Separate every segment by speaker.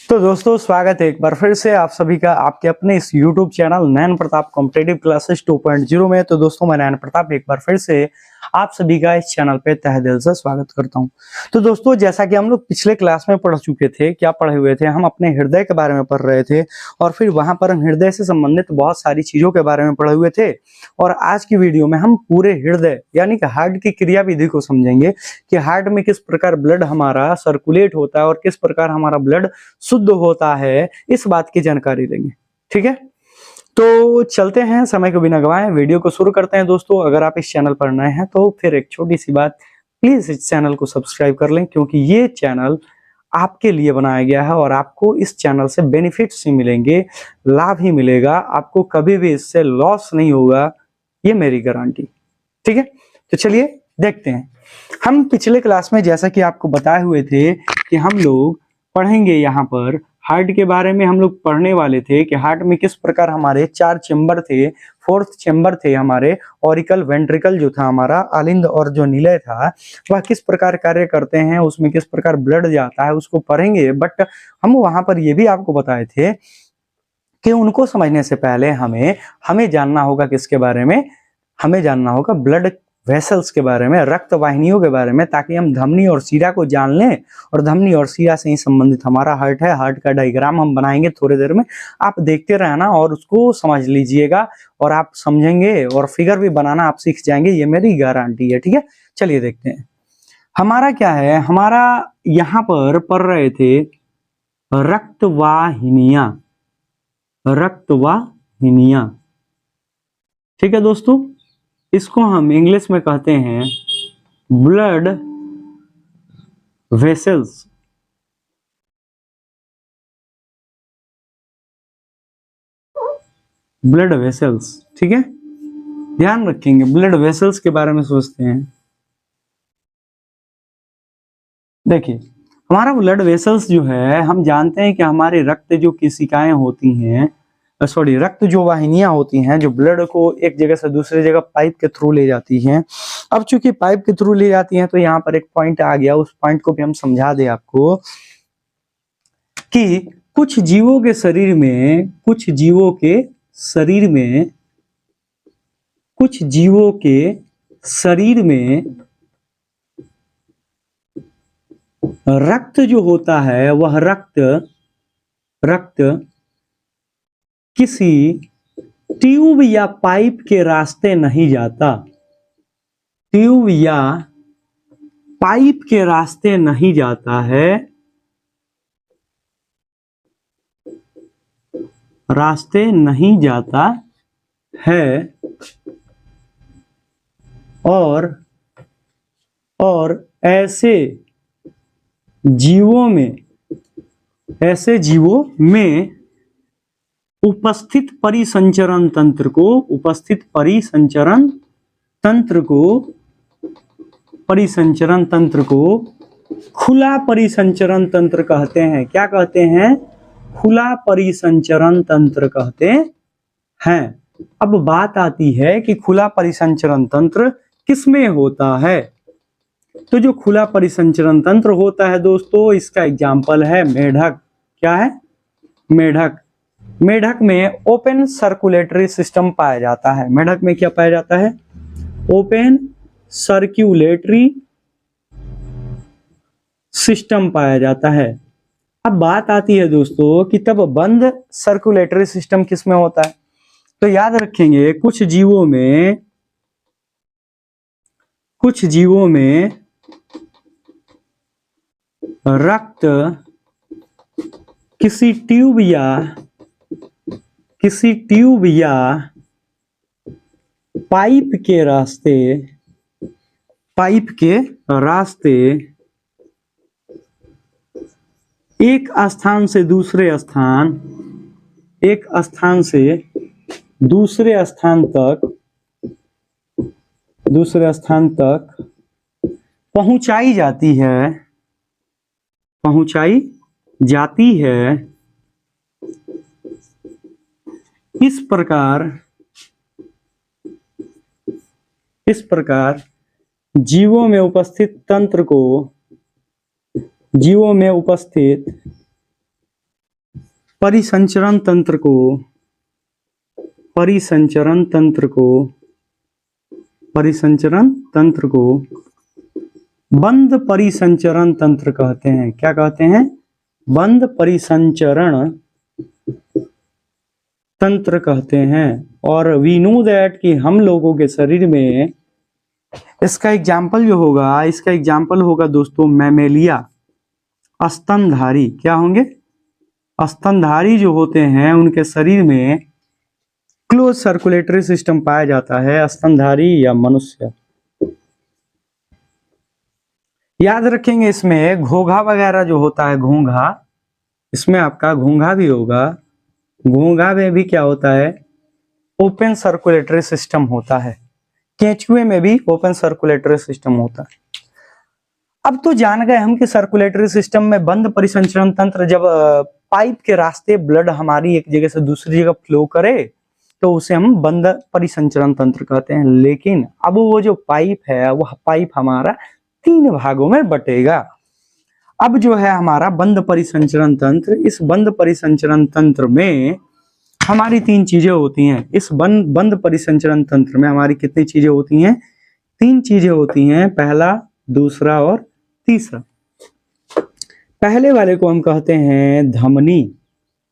Speaker 1: तो दोस्तों स्वागत है एक बार फिर से आप सभी का आपके अपने इस YouTube चैनल नयन प्रताप कॉम्पिटिटिव क्लासेस 2.0 में। तो दोस्तों मैं नयन प्रताप एक बार फिर से आप सभी का इस चैनल पे तहे दिल से स्वागत करता हूं। तो दोस्तों जैसा कि हम लोग पिछले क्लास में पढ़ चुके थे, क्या पढ़े हुए थे, हम अपने हृदय के बारे में पढ़ रहे थे और फिर वहां पर हम हृदय से संबंधित बहुत सारी चीजों के बारे में पढ़े हुए थे। और आज की वीडियो में हम पूरे हृदय यानी कि हार्ट की क्रिया विधि को समझेंगे कि हार्ट में किस प्रकार ब्लड हमारा सर्कुलेट होता है और किस प्रकार हमारा ब्लड शुद्ध होता है, इस बात की जानकारी देंगे। ठीक है, तो चलते हैं, समय को बिना गवाएं वीडियो को शुरू करते हैं। दोस्तों अगर आप इस चैनल पर नए हैं तो फिर एक छोटी सी बात, प्लीज इस चैनल को सब्सक्राइब कर लें, क्योंकि ये चैनल आपके लिए बनाया गया है और आपको इस चैनल से बेनिफिट्स ही मिलेंगे, लाभ ही मिलेगा, आपको कभी भी इससे लॉस नहीं होगा, ये मेरी गारंटी। ठीक है, तो चलिए देखते हैं। हम पिछले क्लास में जैसा कि आपको बताए हुए थे कि हम लोग पढ़ेंगे यहाँ पर हार्ट के बारे में। हम लोग पढ़ने वाले थे कि हार्ट में किस प्रकार हमारे 4 चेंबर थे, 4th चेंबर थे हमारे, ऑरिकल, वेंट्रिकल जो था हमारा, आलिंद और जो निलय था वह किस प्रकार कार्य करते हैं, उसमें किस प्रकार ब्लड जाता है उसको पढ़ेंगे। बट हम वहां पर ये भी आपको बताए थे कि उनको समझने से पहले हमें जानना होगा किसके बारे में, हमें जानना होगा ब्लड वेसल्स के बारे में, रक्त वाहिनियों के बारे में, ताकि हम धमनी और शिरा को जान लें। और धमनी और शिरा से ही संबंधित हमारा हार्ट है। हार्ट का डायग्राम हम बनाएंगे थोड़ी देर में, आप देखते रहना और उसको समझ लीजिएगा और आप समझेंगे और फिगर भी बनाना आप सीख जाएंगे, ये मेरी गारंटी है। ठीक है, चलिए देखते हैं हमारा क्या है। हमारा यहाँ पर पढ़ रहे थे रक्तवाहिनियां, रक्तवाहिनियां। ठीक है दोस्तों, इसको हम इंग्लिश में कहते हैं ब्लड वेसल्स। ब्लड वेसल्स, ठीक है, ध्यान रखेंगे, ब्लड वेसल्स के बारे में सोचते हैं। देखिए हमारा ब्लड वेसल्स जो है, हम जानते हैं कि हमारे रक्त जो कोशिकाएं होती हैं, सॉरी रक्त जो वाहिनियां होती हैं, जो ब्लड को एक जगह से दूसरी जगह पाइप के थ्रू ले जाती हैं। अब चूंकि पाइप के थ्रू ले जाती हैं तो यहाँ पर एक पॉइंट आ गया, उस पॉइंट को भी हम समझा दें आपको कि कुछ जीवों के शरीर में, कुछ जीवों के शरीर में, कुछ जीवों के शरीर में रक्त जो होता है वह रक्त किसी ट्यूब या पाइप के रास्ते नहीं जाता, ट्यूब या पाइप के रास्ते नहीं जाता है, रास्ते नहीं जाता है। और ऐसे जीवों में उपस्थित परिसंचरण तंत्र को खुला परिसंचरण तंत्र कहते हैं। क्या कहते हैं? खुला परिसंचरण तंत्र कहते हैं। अब बात आती है कि खुला परिसंचरण तंत्र किसमें होता है। तो जो खुला परिसंचरण तंत्र होता है दोस्तों, इसका एग्जाम्पल है मेढक। क्या है? मेढक। मेढक में ओपन सर्कुलेटरी सिस्टम पाया जाता है। मेढक में क्या पाया जाता है? ओपन सर्कुलेटरी सिस्टम पाया जाता है। अब बात आती है दोस्तों कि तब बंद सर्कुलेटरी सिस्टम किस में होता है। तो याद रखेंगे, कुछ जीवों में रक्त किसी ट्यूब या पाइप के रास्ते एक स्थान से दूसरे स्थान तक पहुंचाई जाती है। इस प्रकार जीवों में उपस्थित परिसंचरण तंत्र को परिसंचरण तंत्र को बंद परिसंचरण तंत्र कहते हैं। क्या कहते हैं? बंद परिसंचरण तंत्र कहते हैं। और वी नो दैट कि हम लोगों के शरीर में इसका एग्जाम्पल जो होगा, इसका एग्जाम्पल होगा दोस्तों मैमेलिया, स्तनधारी। क्या होंगे? स्तनधारी जो होते हैं उनके शरीर में क्लोज सर्कुलेटरी सिस्टम पाया जाता है, स्तनधारी या मनुष्य। याद रखेंगे इसमें घोंघा वगैरह जो होता है, घोंघा, इसमें आपका घोंघा भी होगा। घोंघा में भी क्या होता है? ओपन सर्कुलेटरी सिस्टम होता है। केंचुए में भी ओपन सर्कुलेटरी सिस्टम होता है। अब तो जान गए हम कि सर्कुलेटरी सिस्टम में बंद परिसंचरण तंत्र, जब पाइप के रास्ते ब्लड हमारी एक जगह से दूसरी जगह फ्लो करे तो उसे हम बंद परिसंचरण तंत्र कहते हैं। लेकिन अब वो जो पाइप है, वह पाइप हमारा 3 भागों में बटेगा। अब जो है हमारा बंद परिसंचरण तंत्र, इस बंद परिसंचरण तंत्र में हमारी 3 चीजें होती हैं। इस बंद परिसंचरण तंत्र में हमारी कितनी चीजें होती हैं? 3 चीजें होती हैं, पहला, दूसरा और तीसरा। पहले वाले को हम कहते हैं धमनी।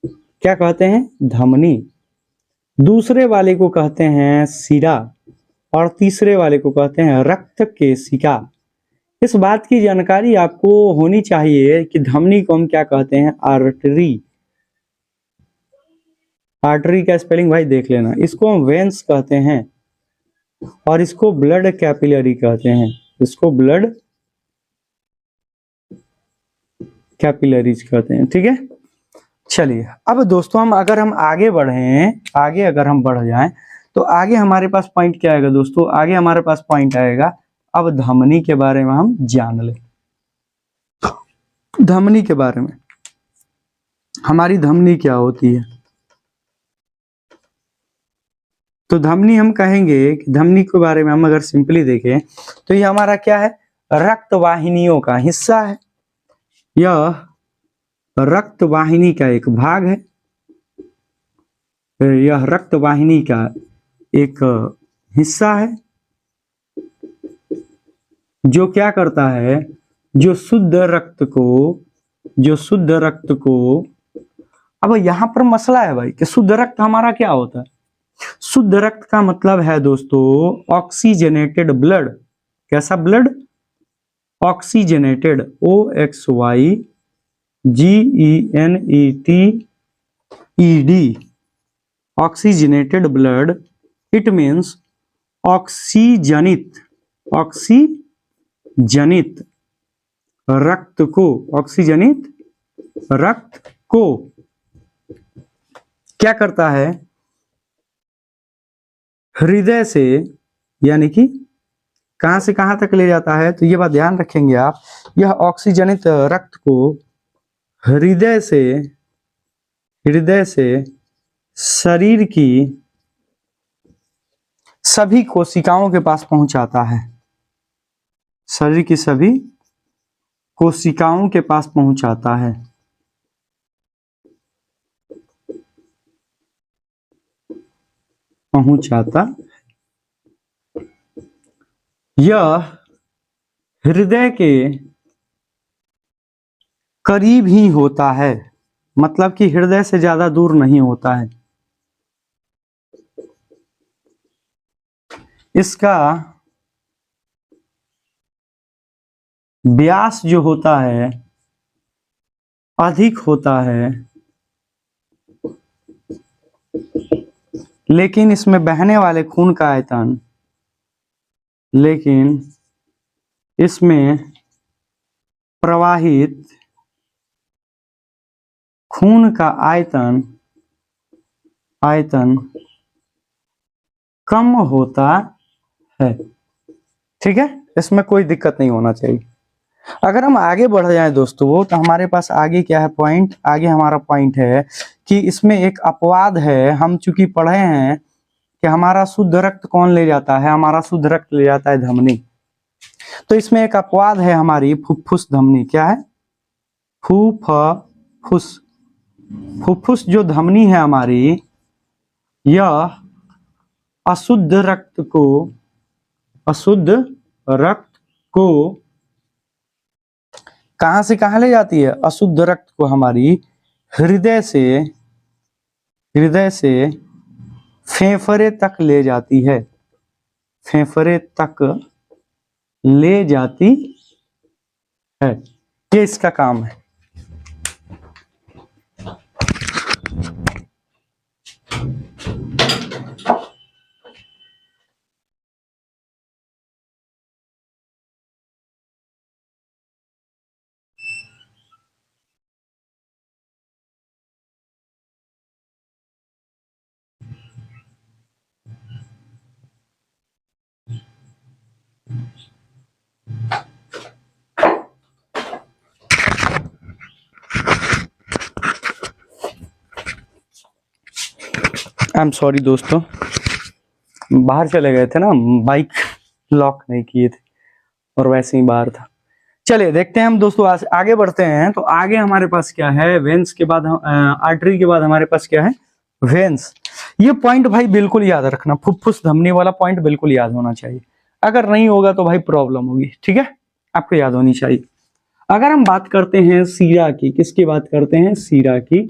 Speaker 1: क्या कहते हैं? धमनी। दूसरे वाले को कहते हैं शिरा और तीसरे वाले को कहते हैं रक्त केशिका। इस बात की जानकारी आपको होनी चाहिए कि धमनी को हम क्या कहते हैं? आर्टरी। आर्टरी का स्पेलिंग भाई देख लेना। इसको हम वेन्स कहते हैं और इसको ब्लड कैपिलरी कहते हैं। इसको ब्लड कैपिलरीज कहते हैं। ठीक है, चलिए अब दोस्तों हम अगर हम आगे बढ़ जाएं तो आगे हमारे पास पॉइंट क्या आएगा दोस्तों? आगे हमारे पास पॉइंट आएगा, अब धमनी के बारे में हम जान ले। धमनी के बारे में, हमारी धमनी क्या होती है? तो धमनी हम कहेंगे कि धमनी के बारे में हम अगर सिंपली देखें तो ये हमारा क्या है? रक्त वाहिनियों का हिस्सा है। यह रक्त वाहिनी का एक भाग है। यह रक्त वाहिनी का एक हिस्सा है जो क्या करता है? जो शुद्ध रक्त को अब यहां पर मसला है भाई कि शुद्ध रक्त हमारा क्या होता है? शुद्ध रक्त का मतलब है दोस्तों ऑक्सीजनेटेड ब्लड। कैसा blood? Oxygenated, OXYGENETED, oxygenated blood. It means ऑक्सीजनित रक्त को, ऑक्सीजनित रक्त को क्या करता है? हृदय से, यानी कि कहां से कहां तक ले जाता है? तो ये बात ध्यान रखेंगे आप। यह ऑक्सीजनित रक्त को हृदय से शरीर की सभी कोशिकाओं के पास पहुंचाता है। शरीर की सभी कोशिकाओं के पास पहुंचाता है। यह हृदय के करीब ही होता है, मतलब कि हृदय से ज्यादा दूर नहीं होता है। इसका व्यास जो होता है अधिक होता है, लेकिन इसमें बहने वाले खून का आयतन, लेकिन इसमें प्रवाहित खून का आयतन कम होता है। ठीक है, इसमें कोई दिक्कत नहीं होना चाहिए। अगर हम आगे बढ़ जाएं दोस्तों तो हमारे पास आगे क्या है पॉइंट? आगे हमारा पॉइंट है कि इसमें एक अपवाद है। हम चूंकि पढ़े हैं कि हमारा शुद्ध रक्त कौन ले जाता है? हमारा शुद्ध रक्त ले जाता है धमनी। तो इसमें एक अपवाद है हमारी फुफ्फुस धमनी। क्या है? फुफ्फुस। फुफ्फुस जो धमनी है हमारी, यह अशुद्ध रक्त को कहां से कहां ले जाती है? अशुद्ध रक्त को हमारी हृदय से फेफड़े तक ले जाती है, फेफड़े तक ले जाती है। ये इसका काम है। आई एम सॉरी दोस्तों, बाहर चले गए थे ना, बाइक लॉक नहीं किए थे और वैसे ही बाहर था। चलिए देखते हैं हम दोस्तों, आगे बढ़ते हैं। तो आगे हमारे पास क्या है? वेन्स के बाद आर्टरी के बाद हमारे पास क्या है? वेन्स। ये पॉइंट भाई बिल्कुल याद रखना, फुफ्फुस धमनी वाला पॉइंट बिल्कुल याद होना चाहिए। अगर नहीं होगा तो भाई प्रॉब्लम होगी, ठीक है? आपको याद होनी चाहिए। अगर हम बात करते हैं सीरा की, किसकी बात करते हैं? सीरा की।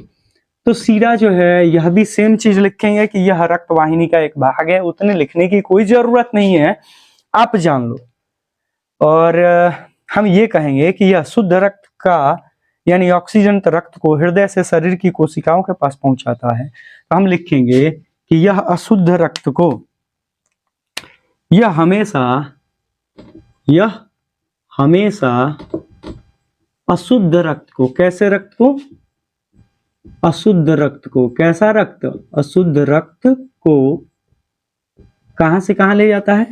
Speaker 1: तो सीरा जो है, यह भी सेम चीज लिखेंगे कि यह रक्त वाहिनी का एक भाग है। उतने लिखने की कोई जरूरत नहीं है, आप जान लो। और हम ये कहेंगे कि यह शुद्ध रक्त का यानी ऑक्सीजन रक्त को हृदय से शरीर की कोशिकाओं के पास पहुंचाता है। तो हम लिखेंगे कि यह अशुद्ध रक्त को, यह हमेशा अशुद्ध रक्त को, कैसे रक्त को? अशुद्ध रक्त को। कैसा रक्त? अशुद्ध रक्त को कहां से कहां ले जाता है?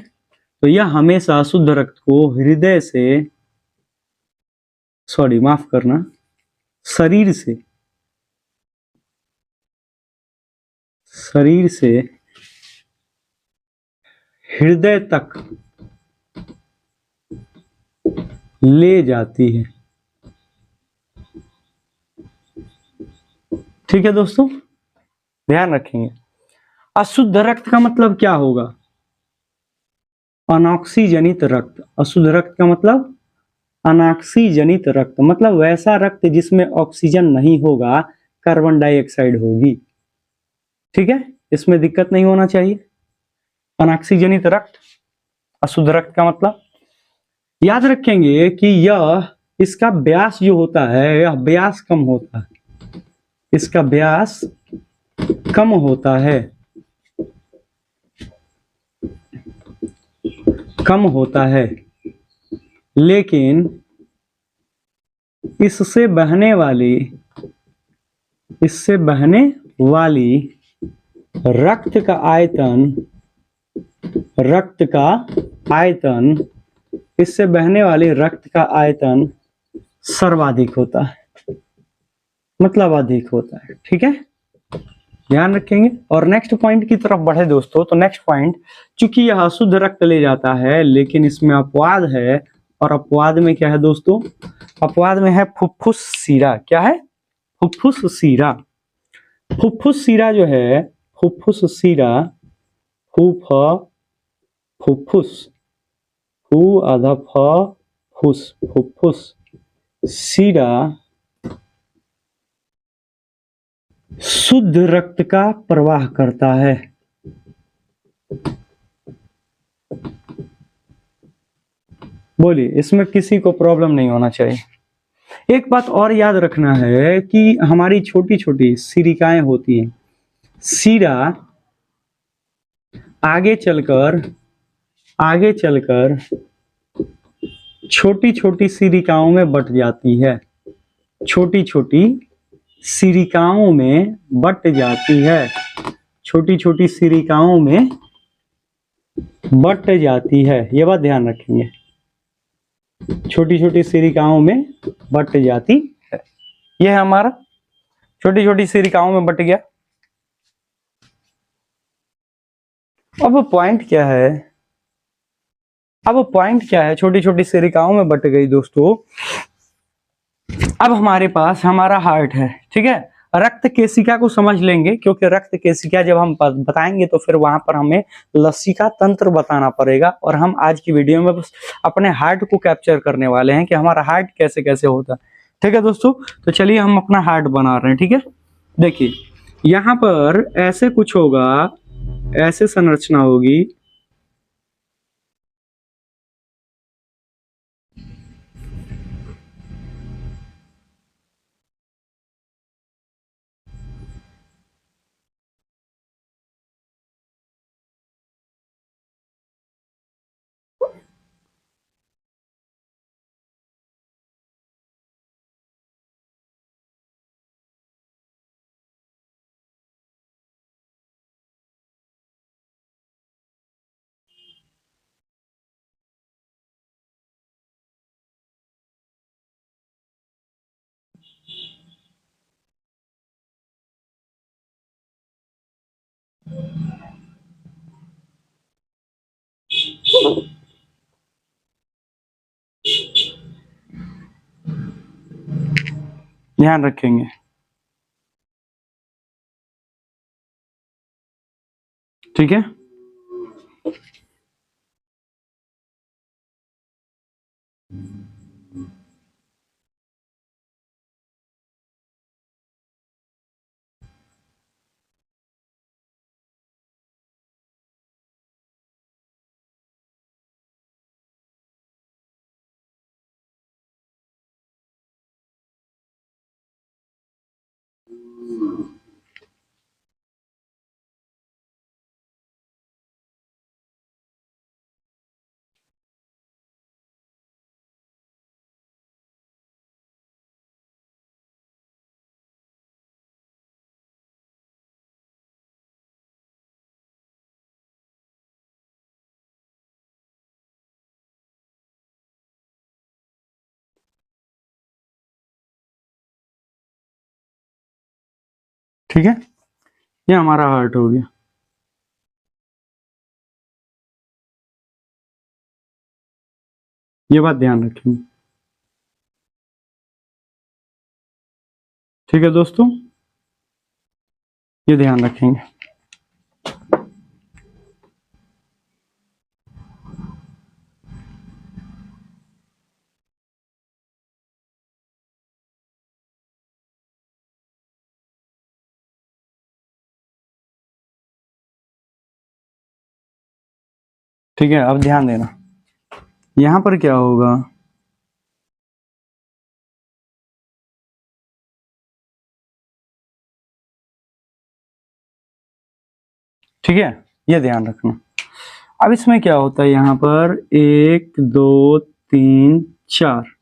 Speaker 1: तो यह हमेशा अशुद्ध रक्त को हृदय से, सॉरी माफ करना, शरीर से हृदय तक ले जाती है। ठीक है दोस्तों, ध्यान रखेंगे। अशुद्ध रक्त का मतलब क्या होगा? अनॉक्सीजनित रक्त। अशुद्ध रक्त का मतलब अनॉक्सीजनित रक्त, मतलब वैसा रक्त जिसमें ऑक्सीजन नहीं होगा, कार्बन डाइऑक्साइड होगी। ठीक है, इसमें दिक्कत नहीं होना चाहिए। अनॉक्सीजनित रक्त, अशुद्ध रक्त का मतलब। याद रखेंगे कि यह, इसका व्यास जो होता है, यह व्यास कम होता है, इसका व्यास कम होता है, कम होता है, लेकिन इससे बहने वाली रक्त का आयतन, इससे बहने वाली रक्त का आयतन सर्वाधिक होता है, मतलब अधिक होता है। ठीक है, ध्यान रखेंगे। और नेक्स्ट पॉइंट की तरफ बढ़े दोस्तों। तो नेक्स्ट पॉइंट, चूंकि यह अशुद्ध रक्त ले जाता है, लेकिन इसमें अपवाद है। और अपवाद में क्या है दोस्तों? अपवाद में है फुफ्फुस सीरा। क्या है? फुफ्फुस सीरा। फुफ्फुस सीरा जो है, फुफ्फुस सीरा, फुफ्फुस, फू आधा फुस, फुफ्फुस सीरा शुद्ध रक्त का प्रवाह करता है। बोलिए, इसमें किसी को प्रॉब्लम नहीं होना चाहिए। एक बात और याद रखना है कि हमारी छोटी छोटी सिरिकाएं होती हैं। सीरा आगे चलकर छोटी छोटी सिरिकाओं में बट जाती है, छोटी छोटी सिरिकाओं में बट जाती है, छोटी छोटी सिरिकाओं में बट जाती है। ये बात ध्यान रखेंगे, छोटी छोटी सिरिकाओं में बट जाती है। यह है हमारा छोटी छोटी सिरिकाओं में बट गया। अब पॉइंट क्या है? छोटी छोटी सिरिकाओं में बट गई दोस्तों। अब हमारे पास हमारा हार्ट है, ठीक है? रक्त केशिका को समझ लेंगे, क्योंकि रक्त केशिका जब हम बताएंगे तो फिर वहां पर हमें लसिका तंत्र बताना पड़ेगा। और हम आज की वीडियो में बस अपने हार्ट को कैप्चर करने वाले हैं कि हमारा हार्ट कैसे कैसे होता है। ठीक है दोस्तों, तो चलिए हम अपना हार्ट बना रहे हैं। ठीक है, देखिए यहाँ पर ऐसे कुछ होगा, ऐसे संरचना होगी। ध्यान रखेंगे। ठीक है, ठीक है, ये हमारा हार्ट हो गया। ये बात ध्यान रखेंगे। ठीक है दोस्तों, ये ध्यान रखेंगे। ठीक है, अब ध्यान देना, यहां पर क्या होगा। ठीक है, ये ध्यान रखना। अब इसमें क्या होता है, यहां पर 1 2 3 4।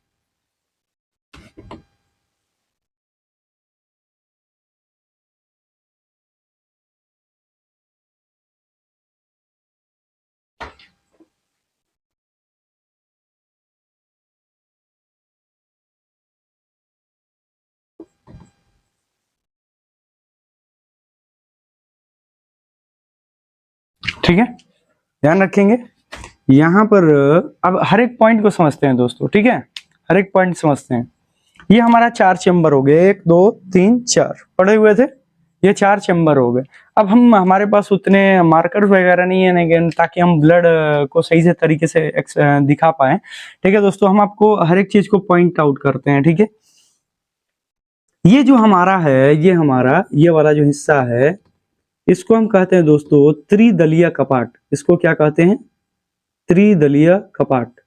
Speaker 1: ठीक है, ध्यान रखेंगे। यहां पर अब हर एक पॉइंट को समझते हैं दोस्तों। ठीक है, हर एक पॉइंट समझते हैं। ये हमारा 4 चेम्बर हो गए, 1 2 3 4 पड़े हुए थे, ये 4 चेम्बर हो गए। अब हम हमारे पास उतने मार्कर वगैरह नहीं है लेकिन ताकि हम ब्लड को सही से तरीके से दिखा पाए। ठीक है दोस्तों, हम आपको हर एक चीज को पॉइंट आउट करते हैं। ठीक है, ये जो हमारा है, ये हमारा ये वाला जो हिस्सा है, इसको हम कहते हैं दोस्तों त्रिदलीय कपाट। इसको क्या कहते हैं, त्रिदलीय कपाट।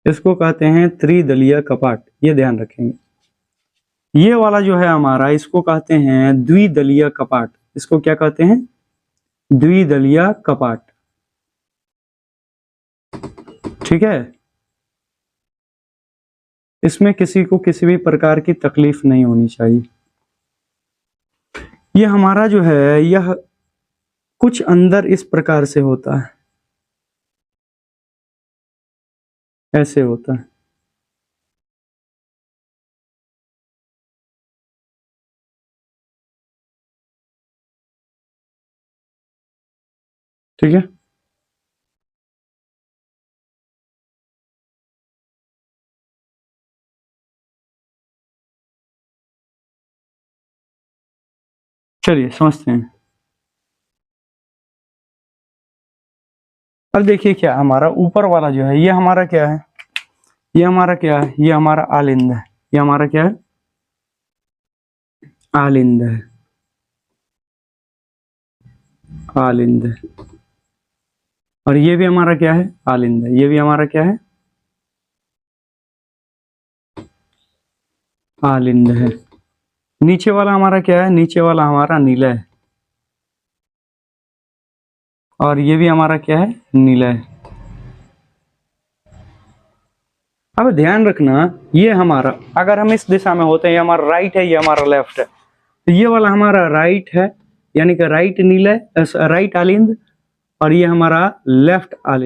Speaker 1: इसको कहते हैं त्रिदलीय कपाट, ये ध्यान रखेंगे। ये वाला जो है हमारा, इसको कहते हैं द्विदलीय कपाट। इसको क्या कहते हैं, द्विदलीय कपाट। ठीक है, इसमें किसी को किसी भी प्रकार की तकलीफ नहीं होनी चाहिए। ये हमारा जो है, यह कुछ अंदर इस प्रकार से होता है, ऐसे होता है। ठीक है, चलिए समझते हैं। अब देखिए क्या हमारा ऊपर वाला जो है ये हमारा क्या है, ये हमारा क्या है, ये हमारा आलिंद है। ये हमारा क्या है, आलिंद है, आलिंद है। और ये भी हमारा क्या है, आलिंद है। ये भी हमारा क्या है, आलिंद है। नीचे वाला हमारा क्या है, नीचे वाला हमारा नीला है। और ये भी हमारा क्या है, नीला है। अब ध्यान रखना, ये हमारा अगर हम इस दिशा में होते हैं, ये हमारा राइट है, ये हमारा लेफ्ट है, तो ये वाला हमारा राइट है, यानी कि राइट नीला है, राइट आलिंद, और ये हमारा लेफ्ट आलिंद।